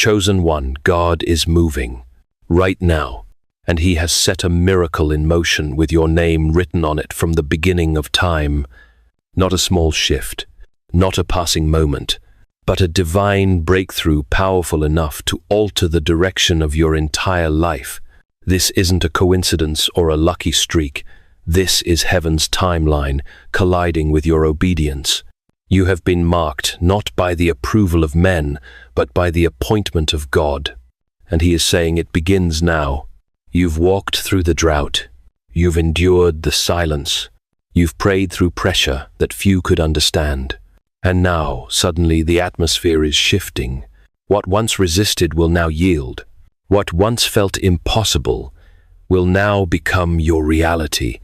Chosen one, God is moving, right now, and He has set a miracle in motion with your name written on it from the beginning of time. Not a small shift, not a passing moment, but a divine breakthrough powerful enough to alter the direction of your entire life. This isn't a coincidence or a lucky streak. This is heaven's timeline colliding with your obedience. You have been marked not by the approval of men, but by the appointment of God. And He is saying it begins now. You've walked through the drought. You've endured the silence. You've prayed through pressure that few could understand. And now, suddenly, the atmosphere is shifting. What once resisted will now yield. What once felt impossible will now become your reality.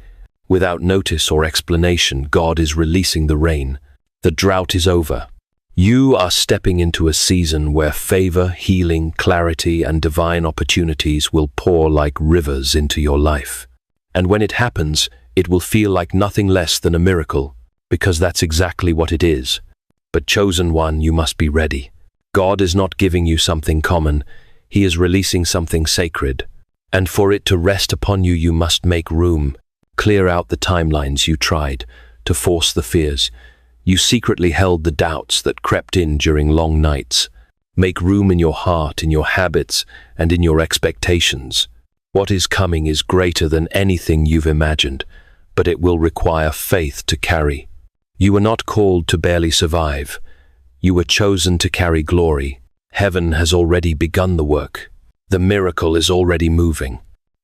Without notice or explanation, God is releasing the rain. The drought is over. You are stepping into a season where favor, healing, clarity, and divine opportunities will pour like rivers into your life. And when it happens, it will feel like nothing less than a miracle, because that's exactly what it is. But chosen one, you must be ready. God is not giving you something common. He is releasing something sacred. And for it to rest upon you, you must make room. Clear out the timelines you tried to force the fears. You secretly held the doubts that crept in during long nights. Make room in your heart, in your habits, and in your expectations. What is coming is greater than anything you've imagined, but it will require faith to carry. You were not called to barely survive. You were chosen to carry glory. Heaven has already begun the work. The miracle is already moving.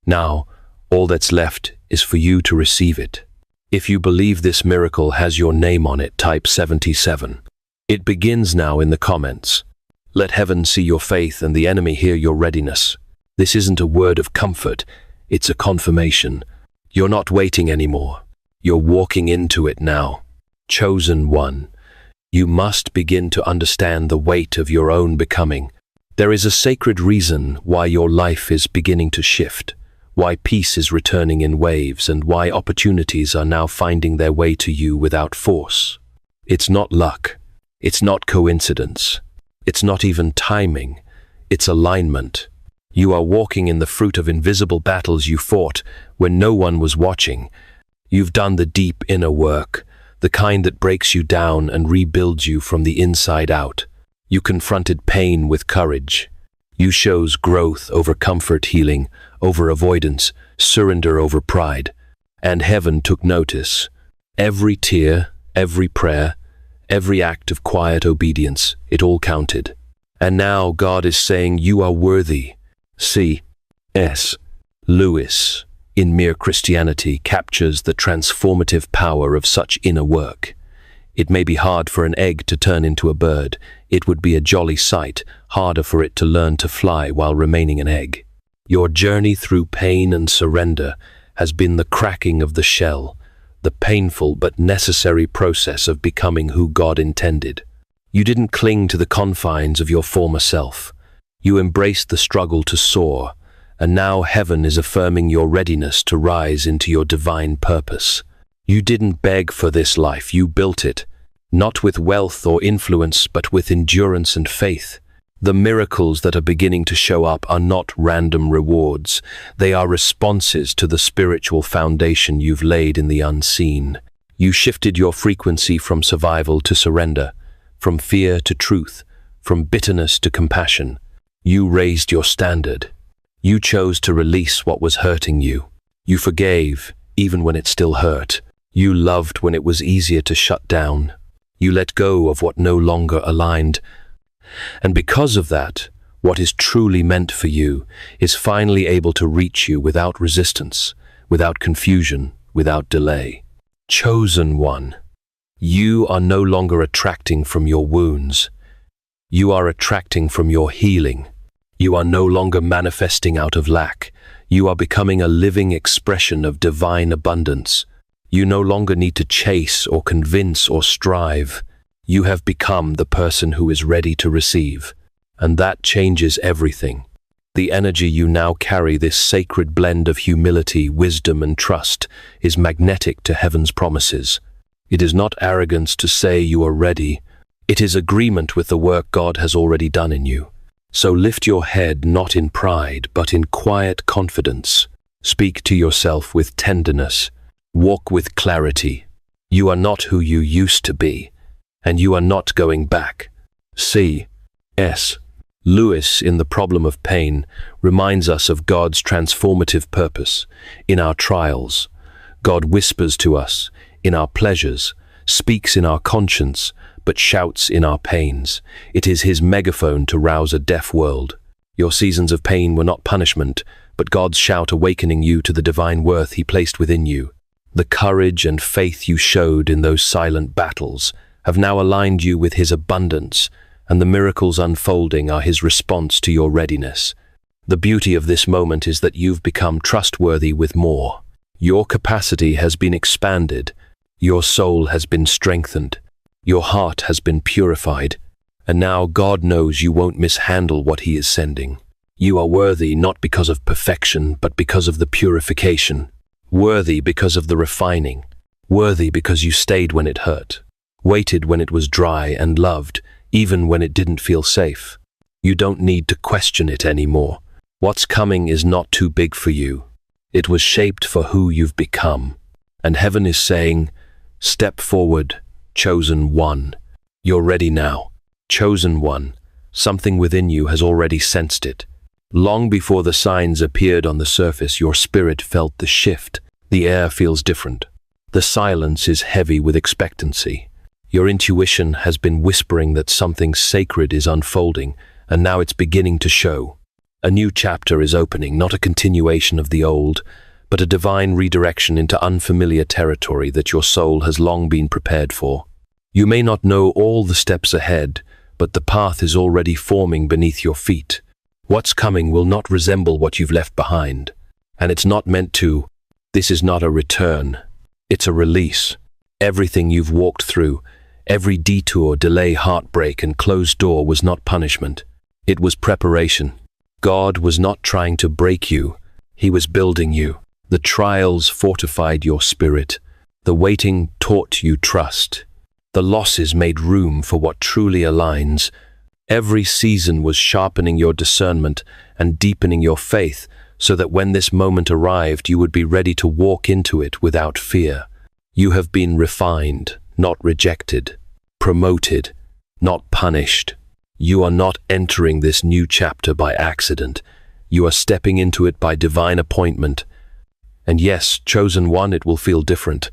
Now, all that's left is for you to receive it. If you believe this miracle has your name on it, type 77. It begins now in the comments. Let heaven see your faith and the enemy hear your readiness. This isn't a word of comfort, it's a confirmation. You're not waiting anymore. You're walking into it now. Chosen one, you must begin to understand the weight of your own becoming. There is a sacred reason why your life is beginning to shift, why peace is returning in waves, and why opportunities are now finding their way to you without force. It's not luck. It's not coincidence. It's not even timing. It's alignment. You are walking in the fruit of invisible battles you fought when no one was watching. You've done the deep inner work, the kind that breaks you down and rebuilds you from the inside out. You confronted pain with courage. You chose growth over comfort, healing over avoidance, surrender over pride. And heaven took notice. Every tear, every prayer, every act of quiet obedience, it all counted. And now God is saying you are worthy. C.S. Lewis, in Mere Christianity, captures the transformative power of such inner work. It may be hard for an egg to turn into a bird. It would be a jolly sight, harder for it to learn to fly while remaining an egg. Your journey through pain and surrender has been the cracking of the shell, the painful but necessary process of becoming who God intended. You didn't cling to the confines of your former self. You embraced the struggle to soar, and now heaven is affirming your readiness to rise into your divine purpose. You didn't beg for this life, you built it, not with wealth or influence, but with endurance and faith. The miracles that are beginning to show up are not random rewards. They are responses to the spiritual foundation you've laid in the unseen. You shifted your frequency from survival to surrender, from fear to truth, from bitterness to compassion. You raised your standard. You chose to release what was hurting you. You forgave, even when it still hurt. You loved when it was easier to shut down. You let go of what no longer aligned. And because of that, what is truly meant for you is finally able to reach you without resistance, without confusion, without delay. Chosen one, you are no longer attracting from your wounds. You are attracting from your healing. You are no longer manifesting out of lack. You are becoming a living expression of divine abundance. You no longer need to chase or convince or strive. You have become the person who is ready to receive. And that changes everything. The energy you now carry, this sacred blend of humility, wisdom, and trust, is magnetic to heaven's promises. It is not arrogance to say you are ready. It is agreement with the work God has already done in you. So lift your head not in pride, but in quiet confidence. Speak to yourself with tenderness. Walk with clarity. You are not who you used to be, and you are not going back. C.S. Lewis, in The Problem of Pain, reminds us of God's transformative purpose. In our trials, God whispers to us; in our pleasures, speaks in our conscience, but shouts in our pains. It is his megaphone to rouse a deaf world. Your seasons of pain were not punishment, but God's shout awakening you to the divine worth he placed within you. The courage and faith you showed in those silent battles have now aligned you with his abundance, and the miracles unfolding are his response to your readiness. The beauty of this moment is that you've become trustworthy with more. Your capacity has been expanded, your soul has been strengthened, your heart has been purified, and now God knows you won't mishandle what he is sending. You are worthy not because of perfection, but because of the purification. Worthy because of the refining. Worthy because you stayed when it hurt, waited when it was dry, and loved even when it didn't feel safe. You don't need to question it anymore. What's coming is not too big for you. It was shaped for who you've become. And heaven is saying, step forward, chosen one. You're ready now. Chosen one. Something within you has already sensed it. Long before the signs appeared on the surface, your spirit felt the shift. The air feels different. The silence is heavy with expectancy. Your intuition has been whispering that something sacred is unfolding, and now it's beginning to show. A new chapter is opening, not a continuation of the old, but a divine redirection into unfamiliar territory that your soul has long been prepared for. You may not know all the steps ahead, but the path is already forming beneath your feet. What's coming will not resemble what you've left behind, and it's not meant to. This is not a return, it's a release. Everything you've walked through, every detour, delay, heartbreak, and closed door was not punishment. It was preparation. God was not trying to break you, he was building you. The trials fortified your spirit. The waiting taught you trust. The losses made room for what truly aligns. Every season was sharpening your discernment and deepening your faith, so that when this moment arrived, you would be ready to walk into it without fear. You have been refined, not rejected, promoted, not punished. You are not entering this new chapter by accident. You are stepping into it by divine appointment. And yes, chosen one, it will feel different.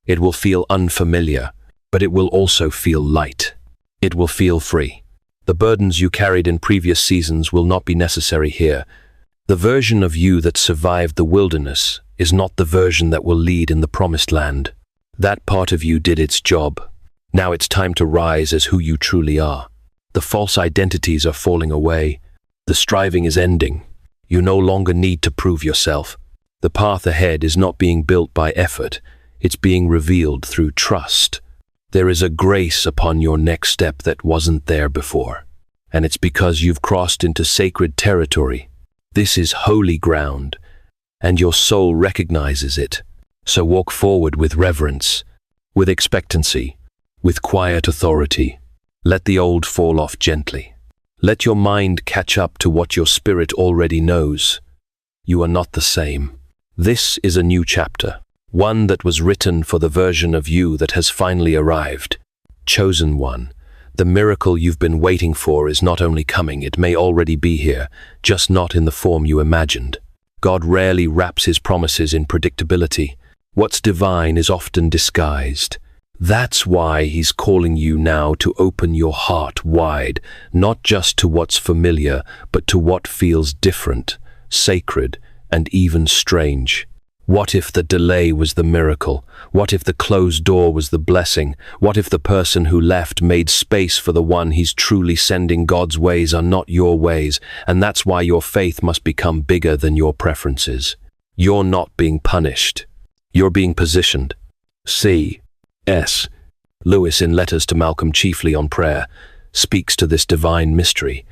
It will feel unfamiliar, but it will also feel light. It will feel free. The burdens you carried in previous seasons will not be necessary here. The version of you that survived the wilderness is not the version that will lead in the promised land. That part of you did its job. Now it's time to rise as who you truly are. The false identities are falling away. The striving is ending. You no longer need to prove yourself. The path ahead is not being built by effort. It's being revealed through trust. There is a grace upon your next step that wasn't there before. And it's because you've crossed into sacred territory. This is holy ground, and your soul recognizes it. So walk forward with reverence, with expectancy, with quiet authority. Let the old fall off gently. Let your mind catch up to what your spirit already knows. You are not the same. This is a new chapter, one that was written for the version of you that has finally arrived. Chosen one. The miracle you've been waiting for is not only coming, it may already be here, just not in the form you imagined. God rarely wraps his promises in predictability. What's divine is often disguised. That's why he's calling you now to open your heart wide, not just to what's familiar, but to what feels different, sacred, and even strange. What if the delay was the miracle? What if the closed door was the blessing? What if the person who left made space for the one he's truly sending? God's ways are not your ways, and that's why your faith must become bigger than your preferences. You're not being punished. You're being positioned. C.S. Lewis, in Letters to Malcolm, chiefly on prayer, speaks to this divine mystery.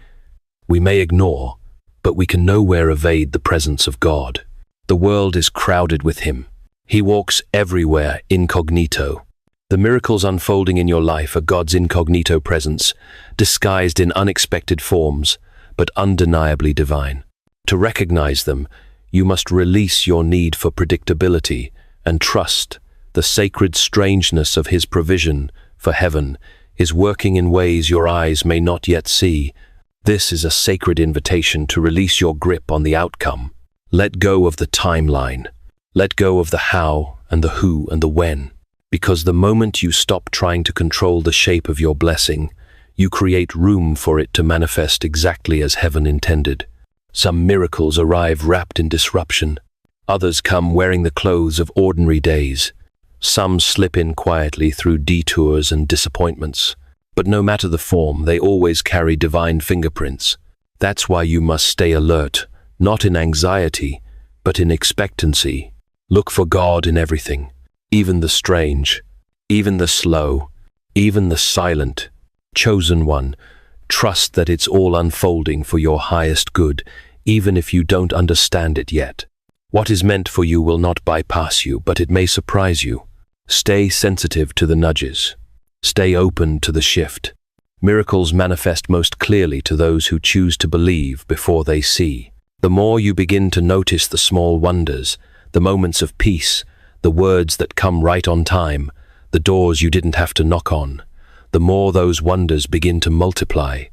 We may ignore, but we can nowhere evade the presence of God. The world is crowded with him. He walks everywhere incognito. The miracles unfolding in your life are God's incognito presence, disguised in unexpected forms, but undeniably divine. To recognize them, you must release your need for predictability and trust the sacred strangeness of His provision, for heaven is working in ways your eyes may not yet see. This is a sacred invitation to release your grip on the outcome. Let go of the timeline. Let go of the how and the who and the when. Because the moment you stop trying to control the shape of your blessing, you create room for it to manifest exactly as heaven intended. Some miracles arrive wrapped in disruption. Others come wearing the clothes of ordinary days. Some slip in quietly through detours and disappointments. But no matter the form, they always carry divine fingerprints. That's why you must stay alert, not in anxiety, but in expectancy. Look for God in everything, even the strange, even the slow, even the silent. Chosen one, trust that it's all unfolding for your highest good, even if you don't understand it yet. What is meant for you will not bypass you, but it may surprise you. Stay sensitive to the nudges. Stay open to the shift. Miracles manifest most clearly to those who choose to believe before they see. The more you begin to notice the small wonders, the moments of peace, the words that come right on time, the doors you didn't have to knock on, the more those wonders begin to multiply.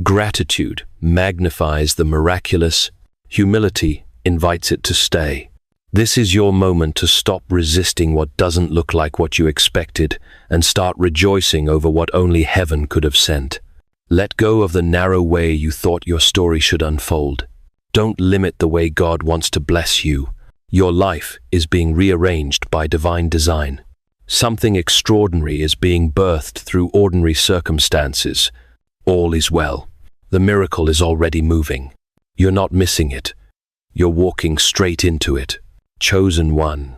Gratitude magnifies the miraculous. Humility invites it to stay. This is your moment to stop resisting what doesn't look like what you expected and start rejoicing over what only heaven could have sent. Let go of the narrow way you thought your story should unfold. Don't limit the way God wants to bless you. Your life is being rearranged by divine design. Something extraordinary is being birthed through ordinary circumstances. All is well. The miracle is already moving. You're not missing it. You're walking straight into it. Chosen one.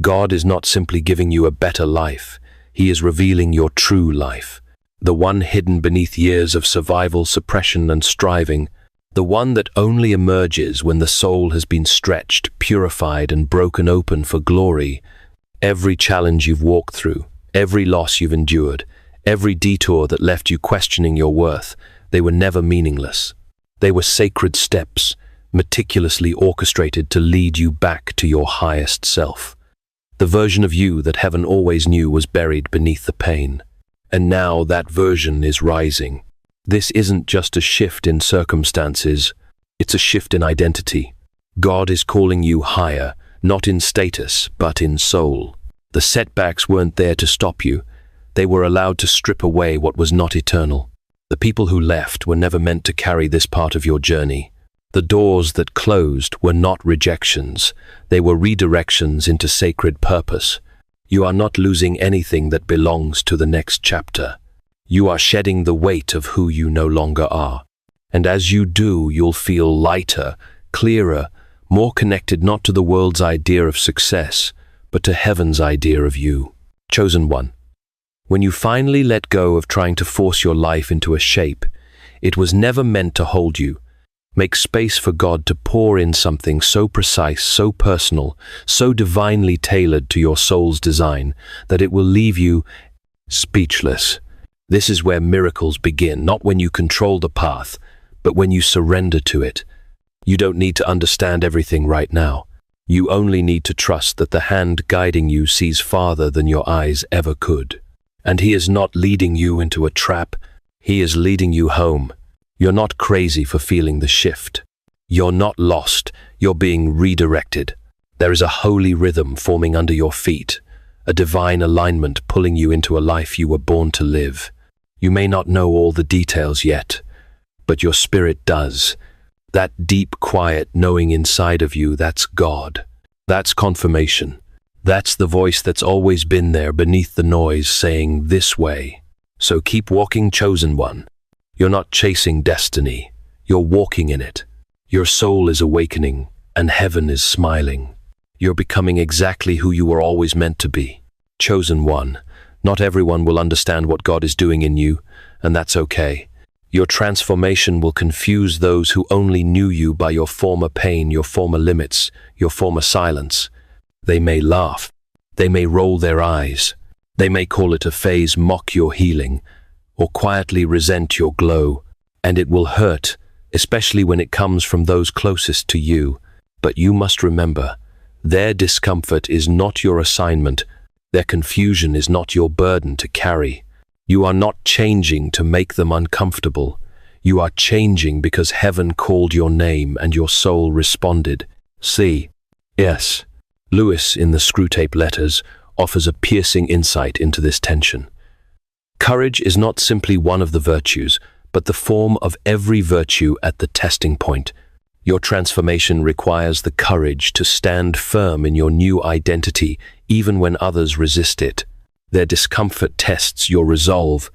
God is not simply giving you a better life. He is revealing your true life. The one hidden beneath years of survival, suppression, and striving. The one that only emerges when the soul has been stretched, purified, and broken open for glory. Every challenge you've walked through, every loss you've endured, every detour that left you questioning your worth, they were never meaningless. They were sacred steps, meticulously orchestrated to lead you back to your highest self. The version of you that heaven always knew was buried beneath the pain. And now that version is rising. This isn't just a shift in circumstances, it's a shift in identity. God is calling you higher, not in status, but in soul. The setbacks weren't there to stop you. They were allowed to strip away what was not eternal. The people who left were never meant to carry this part of your journey. The doors that closed were not rejections. They were redirections into sacred purpose. You are not losing anything that belongs to the next chapter. You are shedding the weight of who you no longer are. And as you do, you'll feel lighter, clearer, more connected not to the world's idea of success, but to heaven's idea of you. Chosen one. When you finally let go of trying to force your life into a shape, it was never meant to hold you. Make space for God to pour in something so precise, so personal, so divinely tailored to your soul's design that it will leave you speechless. This is where miracles begin, not when you control the path, but when you surrender to it. You don't need to understand everything right now. You only need to trust that the hand guiding you sees farther than your eyes ever could. And He is not leading you into a trap. He is leading you home. You're not crazy for feeling the shift. You're not lost. You're being redirected. There is a holy rhythm forming under your feet, a divine alignment pulling you into a life you were born to live. You may not know all the details yet, but your spirit does. That deep, quiet knowing inside of you, that's God. That's confirmation. That's the voice that's always been there beneath the noise saying, "This way." So keep walking, chosen one. You're not chasing destiny. You're walking in it. Your soul is awakening, and heaven is smiling. You're becoming exactly who you were always meant to be. Chosen one. Not everyone will understand what God is doing in you, and that's okay. Your transformation will confuse those who only knew you by your former pain, your former limits, your former silence. They may laugh. They may roll their eyes. They may call it a phase, mock your healing, or quietly resent your glow, and it will hurt, especially when it comes from those closest to you. But you must remember, their discomfort is not your assignment. Their confusion is not your burden to carry. You are not changing to make them uncomfortable. You are changing because heaven called your name and your soul responded. See, yes, Lewis in the Screwtape Letters offers a piercing insight into this tension. Courage is not simply one of the virtues, but the form of every virtue at the testing point. Your transformation requires the courage to stand firm in your new identity, even when others resist it. Their discomfort tests your resolve,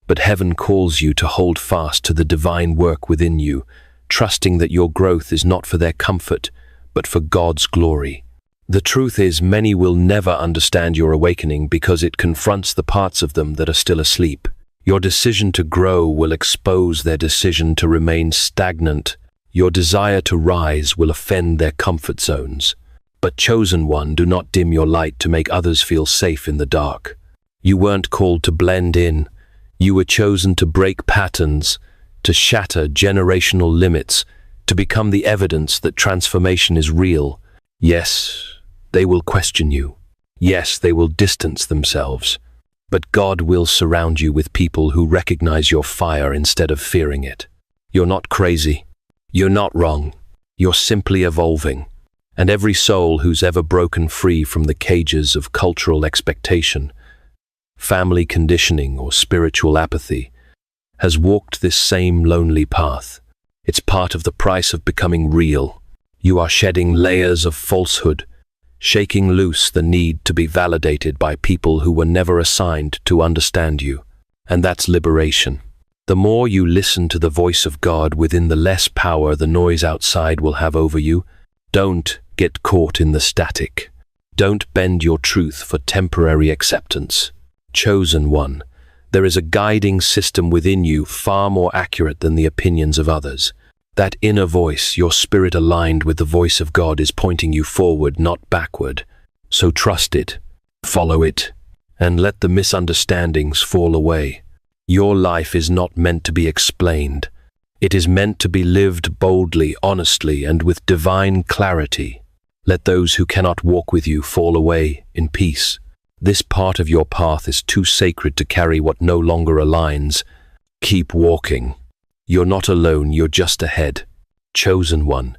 but heaven calls you to hold fast to the divine work within you, trusting that your growth is not for their comfort, but for God's glory. The truth is, many will never understand your awakening because it confronts the parts of them that are still asleep. Your decision to grow will expose their decision to remain stagnant. Your desire to rise will offend their comfort zones. But chosen one, do not dim your light to make others feel safe in the dark. You weren't called to blend in. You were chosen to break patterns, to shatter generational limits, to become the evidence that transformation is real. Yes, they will question you. Yes, they will distance themselves. But God will surround you with people who recognize your fire instead of fearing it. You're not crazy. You're not wrong. You're simply evolving. And every soul who's ever broken free from the cages of cultural expectation, family conditioning, or spiritual apathy has walked this same lonely path. It's part of the price of becoming real. You are shedding layers of falsehood, shaking loose the need to be validated by people who were never assigned to understand you. And that's liberation. The more you listen to the voice of God within, the less power the noise outside will have over you. Don't get caught in the static. Don't bend your truth for temporary acceptance. Chosen one, there is a guiding system within you far more accurate than the opinions of others. That inner voice, your spirit aligned with the voice of God, is pointing you forward, not backward. So trust it, follow it, and let the misunderstandings fall away. Your life is not meant to be explained. It is meant to be lived boldly, honestly, and with divine clarity. Let those who cannot walk with you fall away in peace. This part of your path is too sacred to carry what no longer aligns. Keep walking. You're not alone, you're just ahead. Chosen one.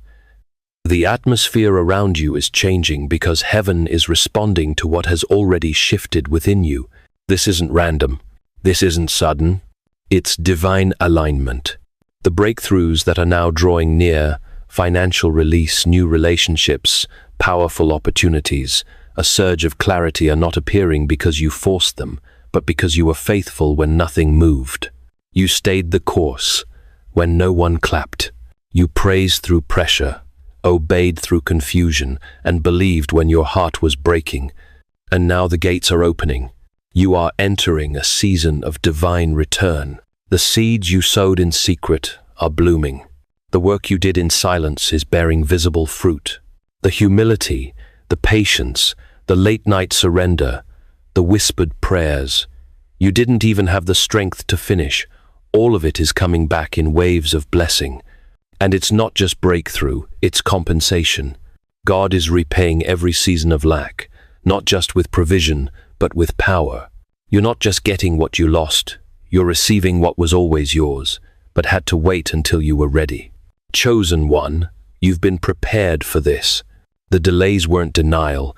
The atmosphere around you is changing because heaven is responding to what has already shifted within you. This isn't random. This isn't sudden. It's divine alignment. The breakthroughs that are now drawing near, financial release, new relationships, powerful opportunities, a surge of clarity, are not appearing because you forced them, but because you were faithful when nothing moved. You stayed the course when no one clapped. You praised through pressure, obeyed through confusion, and believed when your heart was breaking. And now the gates are opening. You are entering a season of divine return. The seeds you sowed in secret are blooming. The work you did in silence is bearing visible fruit. The humility, the patience, the late-night surrender, the whispered prayers. You didn't even have the strength to finish. All of it is coming back in waves of blessing. And it's not just breakthrough, it's compensation. God is repaying every season of lack, not just with provision, but with power. You're not just getting what you lost, you're receiving what was always yours, but had to wait until you were ready. Chosen one, you've been prepared for this. The delays weren't denial,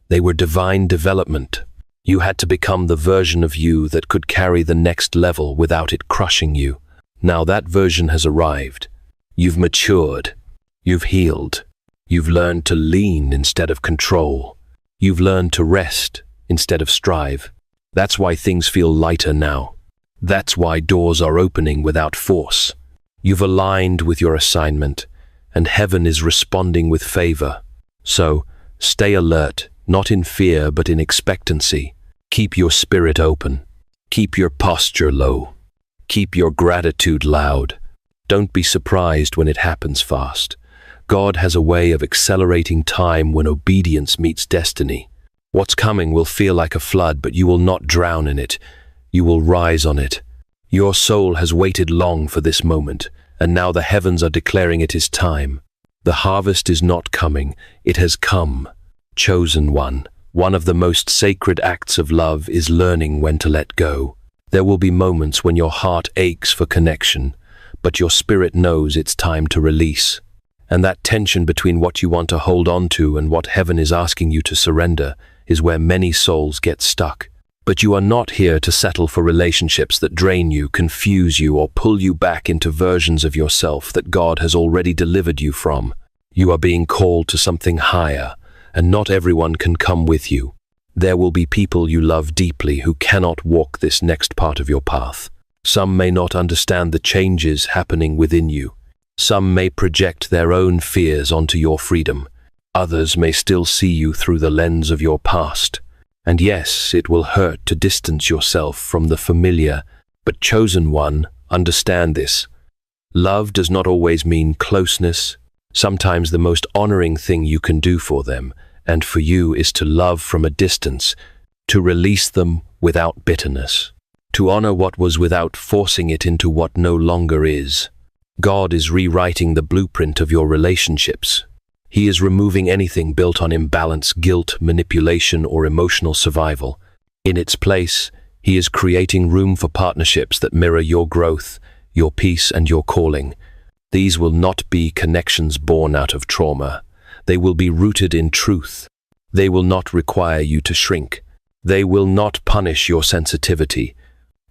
they were divine development. You had to become the version of you that could carry the next level without it crushing you. Now that version has arrived. You've matured. You've healed. You've learned to lean instead of control. You've learned to rest instead of strive. That's why things feel lighter now. That's why doors are opening without force. You've aligned with your assignment, and heaven is responding with favor. So, stay alert, not in fear but in expectancy. Keep your spirit open. Keep your posture low. Keep your gratitude loud. Don't be surprised when it happens fast. God has a way of accelerating time when obedience meets destiny. What's coming will feel like a flood, but you will not drown in it. You will rise on it. Your soul has waited long for this moment, and now the heavens are declaring it is time. The harvest is not coming, it has come. Chosen one, one of the most sacred acts of love is learning when to let go. There will be moments when your heart aches for connection, but your spirit knows it's time to release. And that tension between what you want to hold on to and what heaven is asking you to surrender is where many souls get stuck. But you are not here to settle for relationships that drain you, confuse you, or pull you back into versions of yourself that God has already delivered you from. You are being called to something higher, and not everyone can come with you. There will be people you love deeply who cannot walk this next part of your path. Some may not understand the changes happening within you. Some may project their own fears onto your freedom. Others may still see you through the lens of your past. And yes, it will hurt to distance yourself from the familiar, but chosen one, understand this. Love does not always mean closeness. Sometimes the most honoring thing you can do for them, and for you, is to love from a distance, to release them without bitterness, to honor what was without forcing it into what no longer is. God is rewriting the blueprint of your relationships. He is removing anything built on imbalance, guilt, manipulation, or emotional survival. In its place, He is creating room for partnerships that mirror your growth, your peace, and your calling. These will not be connections born out of trauma. They will be rooted in truth. They will not require you to shrink. They will not punish your sensitivity.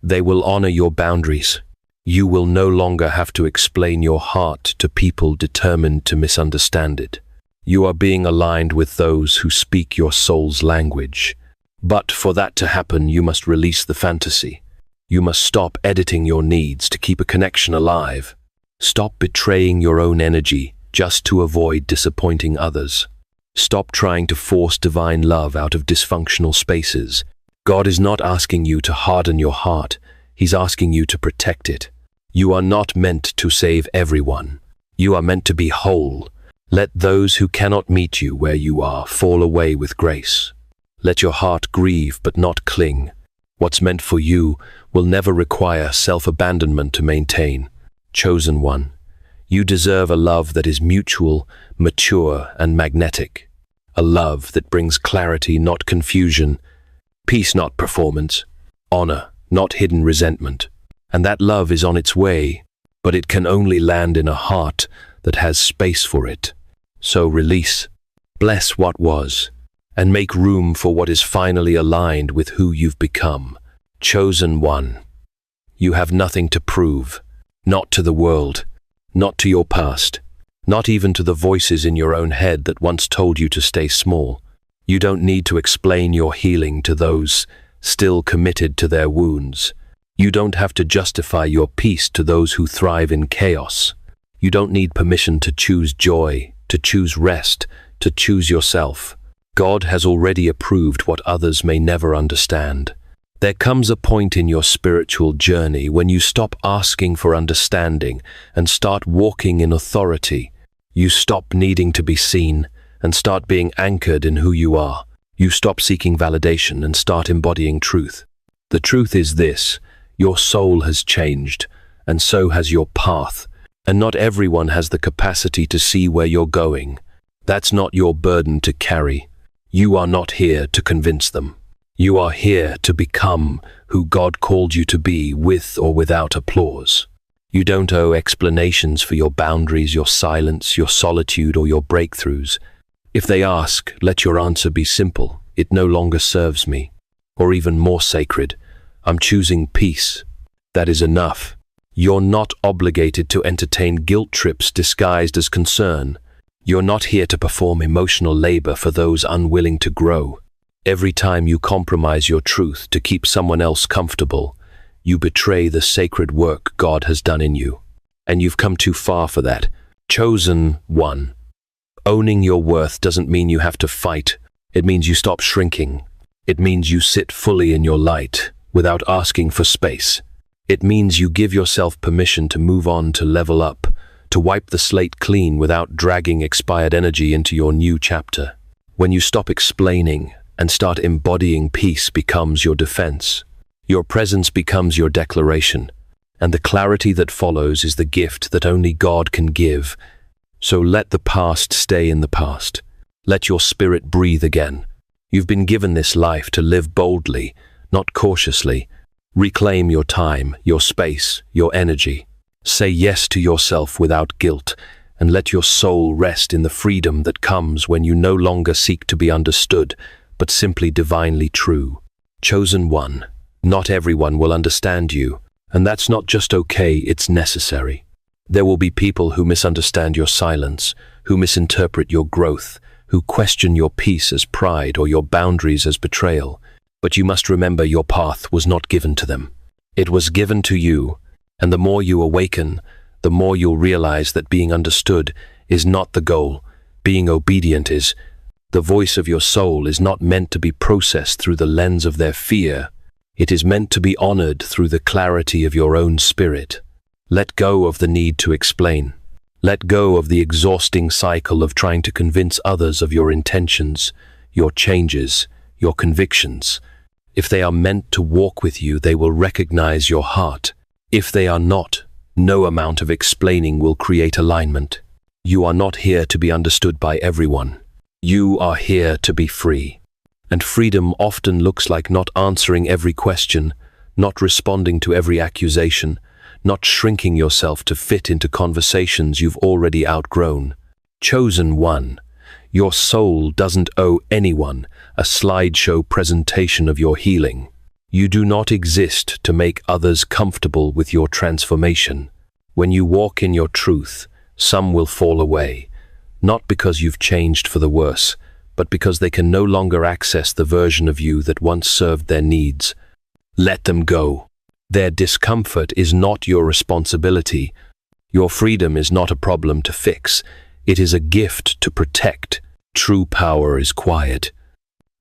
They will honor your boundaries. You will no longer have to explain your heart to people determined to misunderstand it. You are being aligned with those who speak your soul's language. But for that to happen, you must release the fantasy. You must stop editing your needs to keep a connection alive. Stop betraying your own energy just to avoid disappointing others. Stop trying to force divine love out of dysfunctional spaces. God is not asking you to harden your heart. He's asking you to protect it. You are not meant to save everyone. You are meant to be whole. Let those who cannot meet you where you are fall away with grace. Let your heart grieve but not cling. What's meant for you will never require self-abandonment to maintain. Chosen one, you deserve a love that is mutual, mature, and magnetic. A love that brings clarity, not confusion, peace, not performance, honor, not hidden resentment. And that love is on its way, but it can only land in a heart that has space for it. So release, bless what was, and make room for what is finally aligned with who you've become. Chosen one, you have nothing to prove, not to the world, not to your past, not even to the voices in your own head that once told you to stay small. You don't need to explain your healing to those still committed to their wounds. You don't have to justify your peace to those who thrive in chaos. You don't need permission to choose joy, to choose rest, to choose yourself. God has already approved what others may never understand. There comes a point in your spiritual journey when you stop asking for understanding and start walking in authority. You stop needing to be seen and start being anchored in who you are. You stop seeking validation and start embodying truth. The truth is this: your soul has changed, and so has your path. And not everyone has the capacity to see where you're going. That's not your burden to carry. You are not here to convince them. You are here to become who God called you to be, with or without applause. You don't owe explanations for your boundaries, your silence, your solitude, or your breakthroughs. If they ask, let your answer be simple: it no longer serves me. Or even more sacred: I'm choosing peace. That is enough. You're not obligated to entertain guilt trips disguised as concern. You're not here to perform emotional labor for those unwilling to grow. Every time you compromise your truth to keep someone else comfortable, you betray the sacred work God has done in you. And you've come too far for that. Chosen one. Owning your worth doesn't mean you have to fight. It means you stop shrinking. It means you sit fully in your light without asking for space. It means you give yourself permission to move on, to level up, to wipe the slate clean without dragging expired energy into your new chapter. When you stop explaining and start embodying, peace becomes your defense. Your presence becomes your declaration. and the clarity that follows is the gift that only God can give. So let the past stay in the past. Let your spirit breathe again. You've been given this life to live boldly, not cautiously. Reclaim your time, your space, your energy. Say yes to yourself without guilt, and let your soul rest in the freedom that comes when you no longer seek to be understood, but simply divinely true. Chosen one, not everyone will understand you, and that's not just okay, it's necessary. There will be people who misunderstand your silence, who misinterpret your growth, who question your peace as pride or your boundaries as betrayal. But you must remember your path was not given to them. It was given to you, and the more you awaken, the more you'll realize that being understood is not the goal. Being obedient is. The voice of your soul is not meant to be processed through the lens of their fear. It is meant to be honored through the clarity of your own spirit. Let go of the need to explain. Let go of the exhausting cycle of trying to convince others of your intentions, your changes, your convictions. If they are meant to walk with you, they will recognize your heart. If they are not, no amount of explaining will create alignment. You are not here to be understood by everyone. You are here to be free. And freedom often looks like not answering every question, not responding to every accusation, not shrinking yourself to fit into conversations you've already outgrown. Chosen one, your soul doesn't owe anyone a slideshow presentation of your healing. You do not exist to make others comfortable with your transformation. When you walk in your truth, some will fall away, not because you've changed for the worse, but because they can no longer access the version of you that once served their needs. Let them go. Their discomfort is not your responsibility. Your freedom is not a problem to fix. It is a gift to protect. True power is quiet.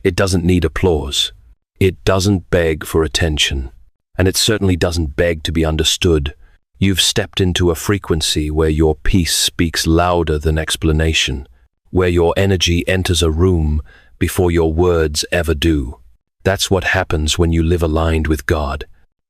It doesn't need applause. It doesn't beg for attention. And it certainly doesn't beg to be understood. You've stepped into a frequency where your peace speaks louder than explanation, where your energy enters a room before your words ever do. That's what happens when you live aligned with God.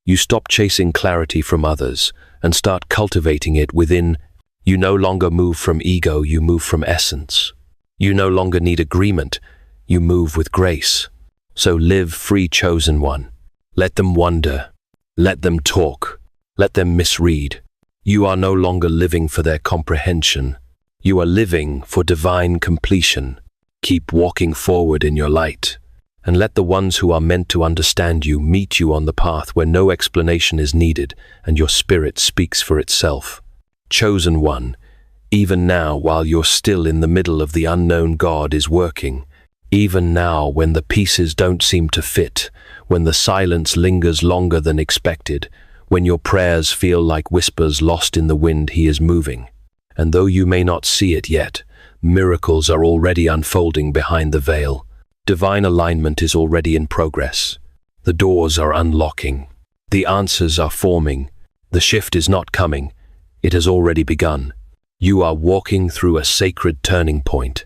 You stop chasing clarity from others and start cultivating it within. You no longer move from ego, you move from essence. You no longer need agreement, you move with grace. So live free, chosen one. Let them wonder. Let them talk. Let them misread. You are no longer living for their comprehension. You are living for divine completion. Keep walking forward in your light. And let the ones who are meant to understand you meet you on the path where no explanation is needed and your spirit speaks for itself. Chosen one, even now while you're still in the middle of the unknown, God is working. Even now when the pieces don't seem to fit, when the silence lingers longer than expected, when your prayers feel like whispers lost in the wind, He is moving. And though you may not see it yet, miracles are already unfolding behind the veil. Divine alignment is already in progress. The doors are unlocking. The answers are forming. The shift is not coming. It has already begun. You are walking through a sacred turning point.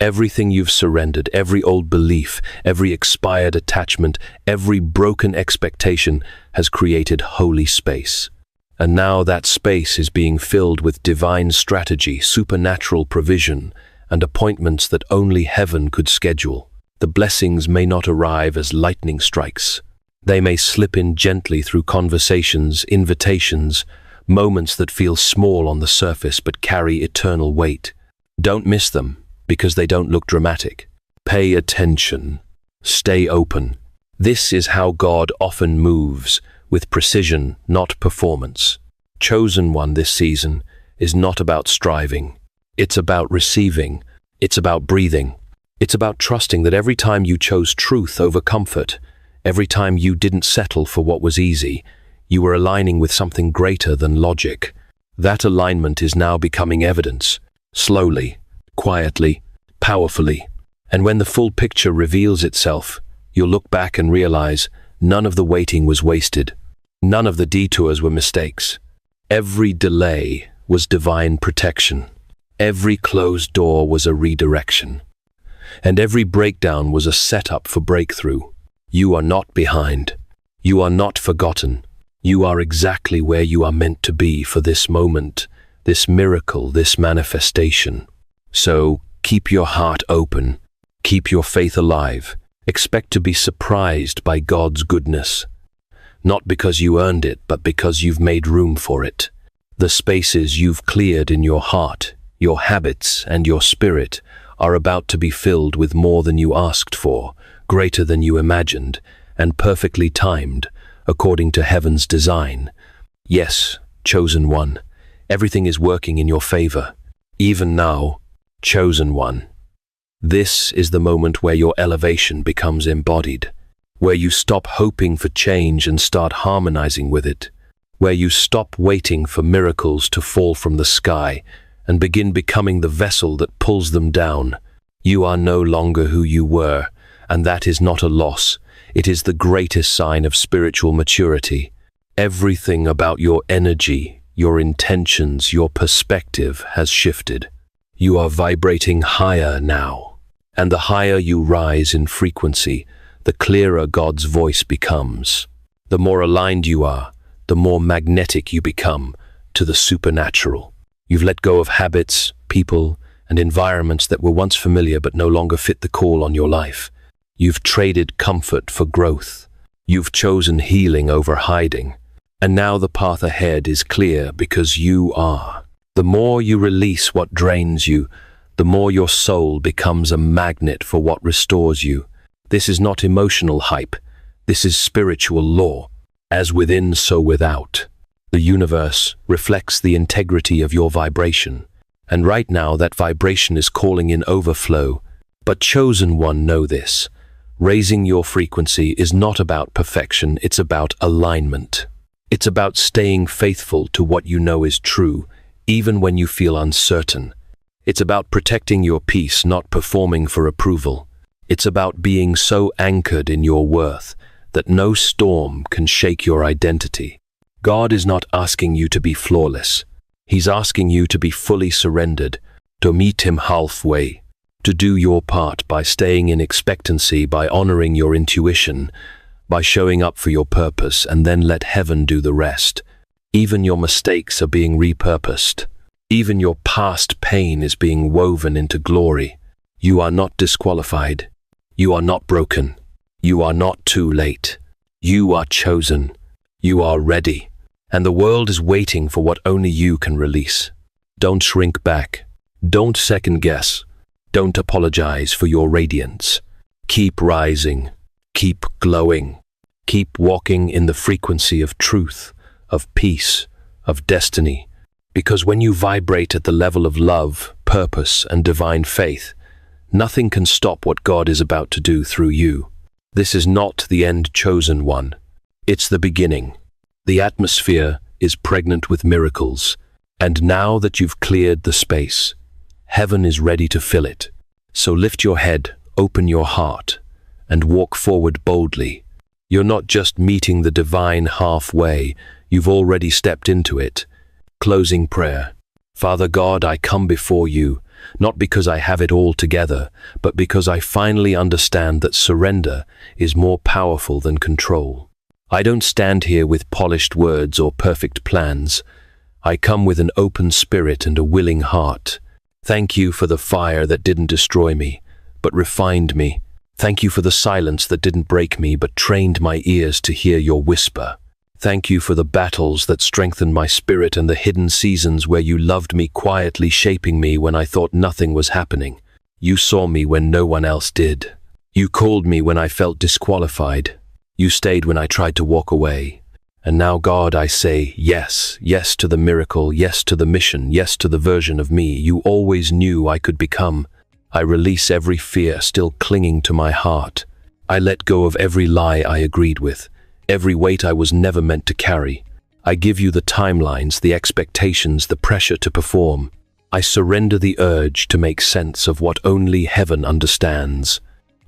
Everything you've surrendered, every old belief, every expired attachment, every broken expectation has created holy space. And now that space is being filled with divine strategy, supernatural provision, and appointments that only heaven could schedule. The blessings may not arrive as lightning strikes. They may slip in gently through conversations, invitations, moments that feel small on the surface but carry eternal weight. Don't miss them, because they don't look dramatic. Pay attention. Stay open. This is how God often moves, with precision, not performance. Chosen one this season is not about striving. It's about receiving. It's about breathing. It's about trusting that every time you chose truth over comfort, every time you didn't settle for what was easy, you were aligning with something greater than logic. That alignment is now becoming evidence, slowly, quietly, powerfully. And when the full picture reveals itself, you'll look back and realize none of the waiting was wasted. None of the detours were mistakes. Every delay was divine protection. Every closed door was a redirection. And every breakdown was a setup for breakthrough. You are not behind. You are not forgotten. You are exactly where you are meant to be for this moment, this miracle, this manifestation. So keep your heart open, keep your faith alive, expect to be surprised by God's goodness. Not because you earned it, but because you've made room for it. The spaces you've cleared in your heart, your habits, and your spirit are about to be filled with more than you asked for, greater than you imagined, and perfectly timed, according to heaven's design. Yes, chosen one, everything is working in your favor. Even now, chosen one. This is the moment where your elevation becomes embodied, where you stop hoping for change and start harmonizing with it, where you stop waiting for miracles to fall from the sky and begin becoming the vessel that pulls them down. You are no longer who you were, and that is not a loss. It is the greatest sign of spiritual maturity. Everything about your energy, your intentions, your perspective has shifted. You are vibrating higher now, and the higher you rise in frequency, the clearer God's voice becomes. The more aligned you are, the more magnetic you become to the supernatural. You've let go of habits, people, and environments that were once familiar but no longer fit the call on your life. You've traded comfort for growth. You've chosen healing over hiding. And now the path ahead is clear because you are. The more you release what drains you, the more your soul becomes a magnet for what restores you. This is not emotional hype. This is spiritual law. As within, so without. The universe reflects the integrity of your vibration. And right now that vibration is calling in overflow. But chosen one, know this. Raising your frequency is not about perfection, it's about alignment. It's about staying faithful to what you know is true, even when you feel uncertain. It's about protecting your peace, not performing for approval. It's about being so anchored in your worth that no storm can shake your identity. God is not asking you to be flawless. He's asking you to be fully surrendered, to meet him halfway, to do your part by staying in expectancy, by honoring your intuition, by showing up for your purpose, and then let heaven do the rest. Even your mistakes are being repurposed. Even your past pain is being woven into glory. You are not disqualified. You are not broken. You are not too late. You are chosen. You are ready. And the world is waiting for what only you can release. Don't shrink back. Don't second guess. Don't apologize for your radiance. Keep rising. Keep glowing. Keep walking in the frequency of truth, of peace, of destiny. Because when you vibrate at the level of love, purpose, and divine faith, nothing can stop what God is about to do through you. This is not the end, chosen one. It's the beginning. The atmosphere is pregnant with miracles, and now that you've cleared the space, heaven is ready to fill it. So lift your head, open your heart, and walk forward boldly. You're not just meeting the divine halfway, you've already stepped into it. Closing prayer. Father God, I come before you, not because I have it all together, but because I finally understand that surrender is more powerful than control. I don't stand here with polished words or perfect plans. I come with an open spirit and a willing heart. Thank you for the fire that didn't destroy me, but refined me. Thank you for the silence that didn't break me, but trained my ears to hear your whisper. Thank you for the battles that strengthened my spirit and the hidden seasons where you loved me quietly, shaping me when I thought nothing was happening. You saw me when no one else did. You called me when I felt disqualified. You stayed when I tried to walk away. And now, God, I say yes, yes to the miracle, yes to the mission, yes to the version of me you always knew I could become. I release every fear still clinging to my heart. I let go of every lie I agreed with, every weight I was never meant to carry. I give you the timelines, the expectations, the pressure to perform. I surrender the urge to make sense of what only heaven understands.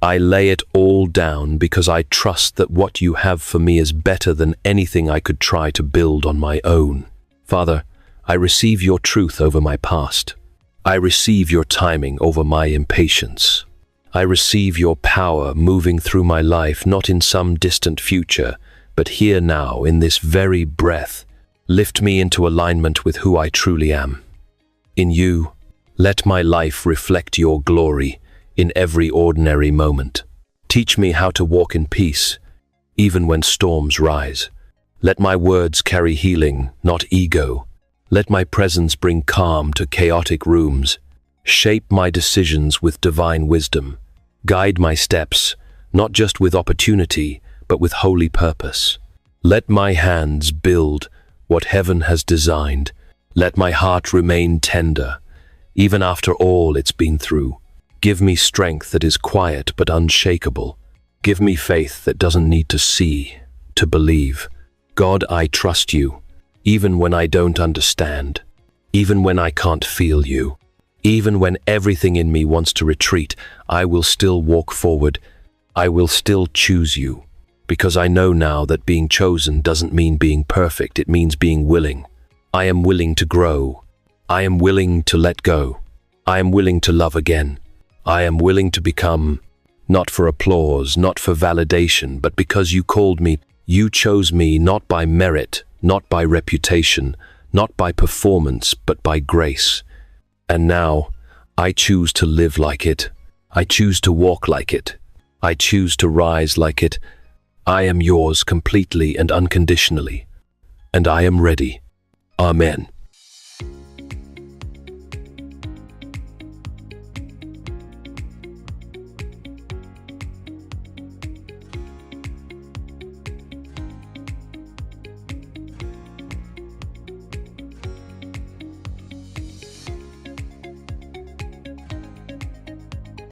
I lay it all down because I trust that what you have for me is better than anything I could try to build on my own. Father, I receive your truth over my past. I receive your timing over my impatience. I receive your power moving through my life, not in some distant future, but here now, in this very breath, lift me into alignment with who I truly am. In you, let my life reflect your glory in every ordinary moment. Teach me how to walk in peace, even when storms rise. Let my words carry healing, not ego. Let my presence bring calm to chaotic rooms. Shape my decisions with divine wisdom. Guide my steps, not just with opportunity, but with holy purpose. Let my hands build what heaven has designed. Let my heart remain tender, even after all it's been through. Give me strength that is quiet but unshakable. Give me faith that doesn't need to see, to believe. God, I trust you, even when I don't understand, even when I can't feel you, even when everything in me wants to retreat. I will still walk forward. I will still choose you, because I know now that being chosen doesn't mean being perfect. It means being willing. I am willing to grow. I am willing to let go. I am willing to love again. I am willing to become, not for applause, not for validation, but because you called me. You chose me not by merit, not by reputation, not by performance, but by grace. And now, I choose to live like it. I choose to walk like it. I choose to rise like it. I am yours completely and unconditionally. And I am ready. Amen.